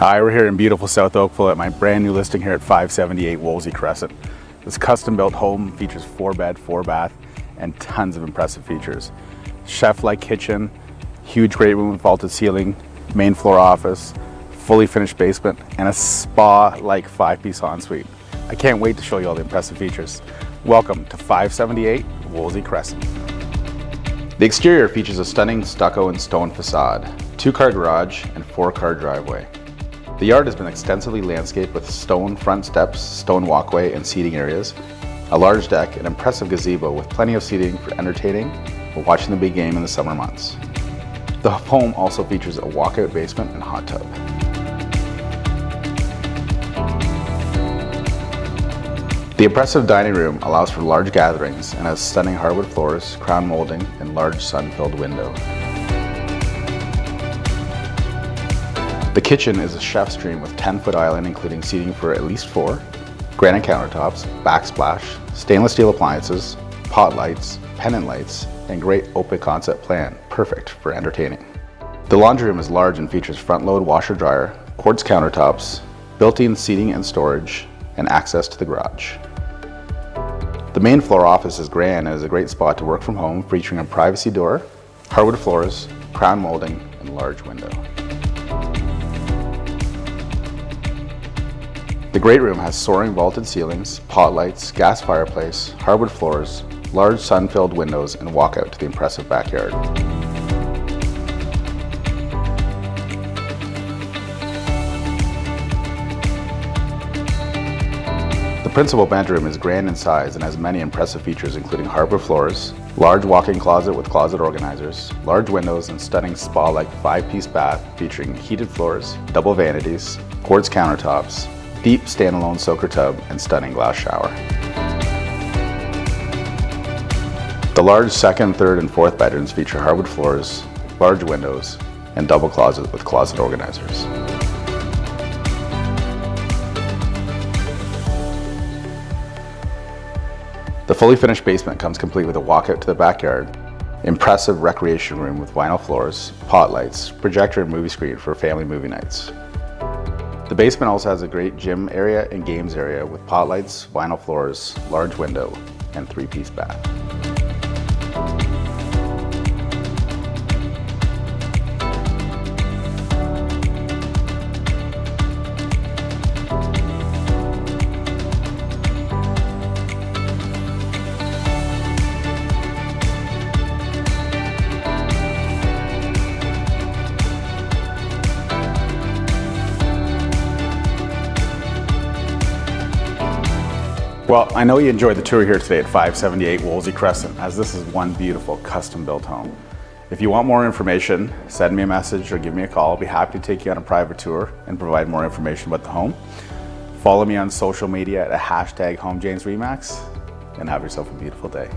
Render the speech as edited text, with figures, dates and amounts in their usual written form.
Hi, we're here in beautiful South Oakville at my brand new listing here at 578 Wolsey Crescent. This custom built home features 4-bed, 4-bath, and tons of impressive features. Chef-like kitchen, huge great room with vaulted ceiling, main floor office, fully finished basement, and a spa-like 5-piece ensuite. I can't wait to show you all the impressive features. Welcome to 578 Wolsey Crescent. The exterior features a stunning stucco and stone facade, 2-car garage, and 4-car driveway. The yard has been extensively landscaped with stone front steps, stone walkway, and seating areas, a large deck, an impressive gazebo with plenty of seating for entertaining or watching the big game in the summer months. The home also features a walkout basement and hot tub. The impressive dining room allows for large gatherings and has stunning hardwood floors, crown molding, and large sun-filled window. The kitchen is a chef's dream with 10-foot island including seating for at least 4, granite countertops, backsplash, stainless steel appliances, pot lights, pendant lights, and great open concept plan, perfect for entertaining. The laundry room is large and features front-load washer-dryer, quartz countertops, built-in seating and storage, and access to the garage. The main floor office is grand and is a great spot to work from home, featuring a privacy door, hardwood floors, crown molding, and large window. The great room has soaring vaulted ceilings, pot lights, gas fireplace, hardwood floors, large sun-filled windows, and walkout to the impressive backyard. The principal bedroom is grand in size and has many impressive features including hardwood floors, large walk-in closet with closet organizers, large windows, and stunning spa-like 5-piece bath featuring heated floors, double vanities, quartz countertops, deep standalone soaker tub, and stunning glass shower. The large second, third, and fourth bedrooms feature hardwood floors, large windows, and double closets with closet organizers. The fully finished basement comes complete with a walkout to the backyard, impressive recreation room with vinyl floors, pot lights, projector and movie screen for family movie nights. The basement also has a great gym area and games area with pot lights, vinyl floors, large window, and 3-piece bath. Well, I know you enjoyed the tour here today at 578 Wolsey Crescent, as this is one beautiful custom-built home. If you want more information, send me a message or give me a call. I'll be happy to take you on a private tour and provide more information about the home. Follow me on social media at #HomeJamesRemax, and have yourself a beautiful day.